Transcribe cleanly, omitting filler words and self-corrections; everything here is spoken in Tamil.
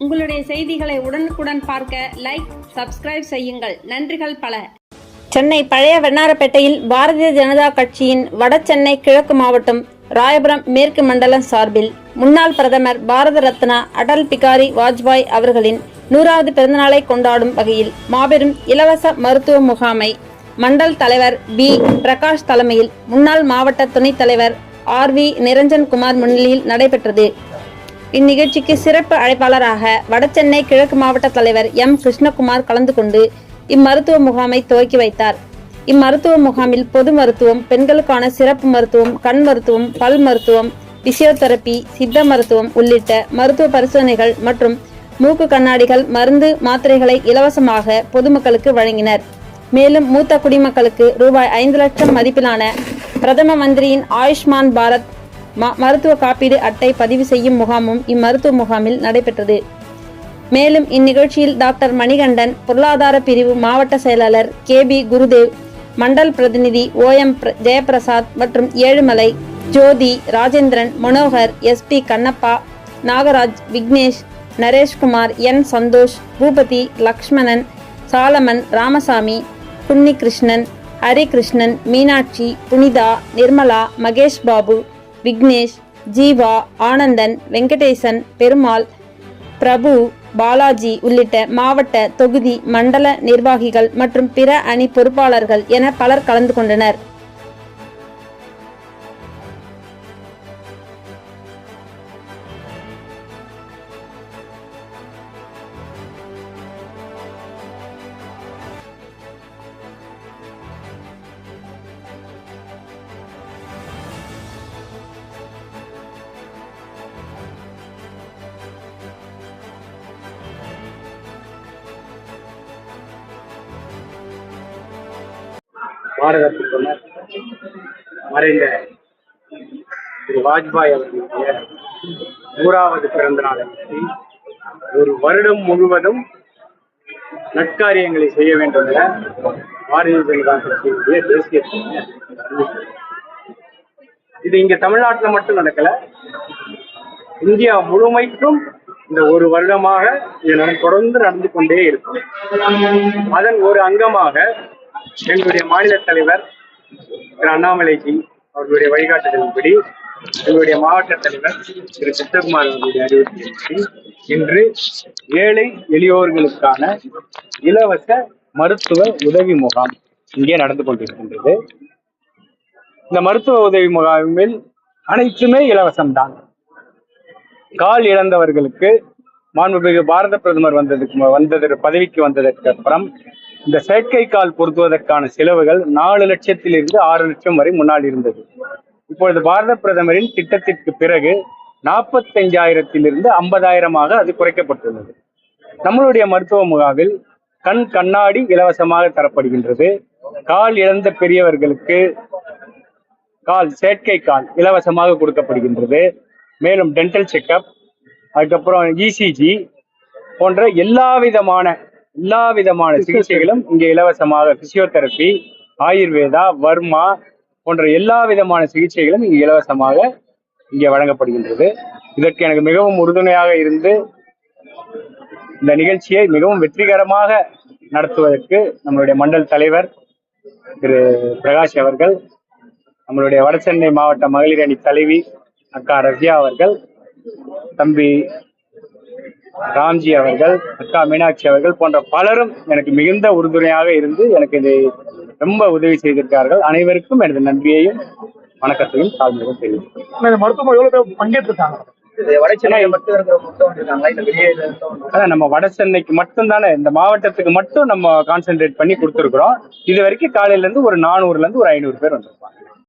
உங்களுடைய செய்திகளை உடனுக்குடன் பார்க்க லைக், சப்ஸ்கிரைப் செய்யுங்கள். நன்றிகள் பல. சென்னை பழைய வண்ணாரப்பேட்டையில் பாரதிய ஜனதா கட்சியின் வட சென்னை கிழக்கு மாவட்டம் ராயபுரம் மேற்கு மண்டலம் சார்பில் முன்னாள் பிரதமர் பாரத ரத்னா அடல் பிகாரி வாஜ்பாய் அவர்களின் 100வது பிறந்தநாளை கொண்டாடும் வகையில் மாபெரும் இலவச மருத்துவ முகாமை மண்டல் தலைவர் பி. பிரகாஷ் தலைமையில் முன்னாள் மாவட்ட துணைத் தலைவர் RV நிரஞ்சன்குமார் முன்னிலையில் நடைபெற்றது. இந்நிகழ்ச்சிக்கு சிறப்பு அழைப்பாளராக வடசென்னை கிழக்கு மாவட்ட தலைவர் M. கிருஷ்ணகுமார் கலந்து கொண்டு இம்மருத்துவ முகாமை துவக்கி வைத்தார். இம்மருத்துவ முகாமில் பொது மருத்துவம், பெண்களுக்கான சிறப்பு மருத்துவம், கண் மருத்துவம், பல் மருத்துவம், பிசியோதெரபி, சித்த மருத்துவம் உள்ளிட்ட மருத்துவ பரிசோதனைகள் மற்றும் மூக்கு கண்ணாடிகள், மருந்து, மாத்திரைகளை இலவசமாக பொதுமக்களுக்கு வழங்கினர். மேலும் மூத்த குடிமக்களுக்கு ரூபாய் 5 லட்சம் மதிப்பிலான பிரதம மந்திரியின் ஆயுஷ்மான் பாரத் மருத்துவ காப்பீடு அட்டை பதிவு செய்யும் முகாமும் இம்மருத்துவ முகாமில் நடைபெற்றது. மேலும் இந்நிகழ்ச்சியில் டாக்டர் மணிகண்டன், பொருளாதார பிரிவு மாவட்ட செயலாளர் KB குருதேவ், மண்டல் பிரதிநிதி OM ஜெயபிரசாத் மற்றும் ஏழுமலை, ஜோதி, ராஜேந்திரன், மனோகர், SP கண்ணப்பா, நாகராஜ், விக்னேஷ், நரேஷ்குமார், N. சந்தோஷ், பூபதி, லக்ஷ்மணன், சாலமன், ராமசாமி, குன்னி கிருஷ்ணன், ஹரிகிருஷ்ணன், மீனாட்சி, புனிதா, நிர்மலா, மகேஷ் பாபு, விக்னேஷ், ஜீவா, ஆனந்தன், வெங்கடேசன், பெருமாள், பிரபு, பாலாஜி உள்ளிட்ட மாவட்ட, தொகுதி, மண்டல நிர்வாகிகள் மற்றும் பிற அணி பொறுப்பாளர்கள் என பலர் கலந்து கொண்டனர். பாரத பிரதமர் மறைந்த திரு வாஜ்பாய் அவர்களுடைய 100வது பிறந்த நாளை ஒரு வருடம் முழுவதும் நற்காரியங்களை செய்ய வேண்டும் என பாரதிய ஜனதா கட்சியினுடைய தேசிய இது இங்க தமிழ்நாட்டில் மட்டும் நடக்கல, இந்தியா முழுமைக்கும் இந்த ஒரு வருடமாக இது தொடர்ந்து நடந்து கொண்டே இருக்கும். அதன் ஒரு அங்கமாக எங்களுடைய மாநில தலைவர் திரு அண்ணாமலைஜி அவர்களுடைய வழிகாட்டுதலின்படி எங்களுடைய மாவட்ட தலைவர் திரு சித்தகுமார் அவர்களுடைய அறிவுறுத்தலின்படி இன்று ஏழை எளியோர்களுக்கான இலவச மருத்துவ உதவி முகாம் இங்கே நடந்து கொண்டிருக்கின்றது. இந்த மருத்துவ உதவி முகாமில் அனைத்துமே இலவசம்தான். கால் இழந்தவர்களுக்கு மாண்புமிகு பாரத பிரதமர் பதவிக்கு வந்ததற்கு அப்புறம் இந்த செயற்கை கால் பொருத்துவதற்கான செலவுகள் 4 லட்சத்திலிருந்து 6 லட்சம் வரை முன்னால் இருந்தது. இப்பொழுது பாரத பிரதமரின் திட்டத்திற்கு பிறகு 45,000 50,000 அது குறைக்கப்பட்டுள்ளது. நம்மளுடைய மருத்துவ முகாமில் கண்ணாடி இலவசமாக தரப்படுகின்றது. கால் இழந்த பெரியவர்களுக்கு செயற்கை கால் இலவசமாக கொடுக்கப்படுகின்றது. மேலும் டென்டல் செக்அப், அதுக்கப்புறம் ECG போன்ற எல்லா விதமான சிகிச்சைகளும் இங்கே இலவசமாக, பிசியோதெரபி, ஆயுர்வேதா, வர்மா போன்ற எல்லா விதமான சிகிச்சைகளும் இங்கே இலவசமாக இங்கே வழங்கப்படுகின்றது. இதற்கு எனக்கு மிகவும் உறுதுணையாக இருந்து இந்த நிகழ்ச்சியை மிகவும் வெற்றிகரமாக நடத்துவதற்கு நம்மளுடைய மண்டல் தலைவர் திரு பிரகாஷ் அவர்கள், நம்மளுடைய வடசென்னை மாவட்ட மகளிர் அணி தலைவி அக்கா ரஷ்யா அவர்கள், தம்பி ராம்ஜி அவர்கள், அக்கா மீனாட்சி அவர்கள் போன்ற பலரும் எனக்கு மிகுந்த உறுதுணையாக இருந்து எனக்கு இதை ரொம்ப உதவி செய்திருக்கிறார்கள். அனைவருக்கும் எனது நன்றியையும் வணக்கத்தையும் தாழ்மையும் தெரிவிக்கிறேன். நம்ம வட சென்னைக்கு மட்டும் தானே, இந்த மாவட்டத்துக்கு மட்டும் நம்ம கான்சென்ட்ரேட் பண்ணி கொடுத்துருக்குறோம். இது வரைக்கும் காலையில இருந்து ஒரு 400ல இருந்து ஒரு 500 பேர் வந்திருப்பாங்க.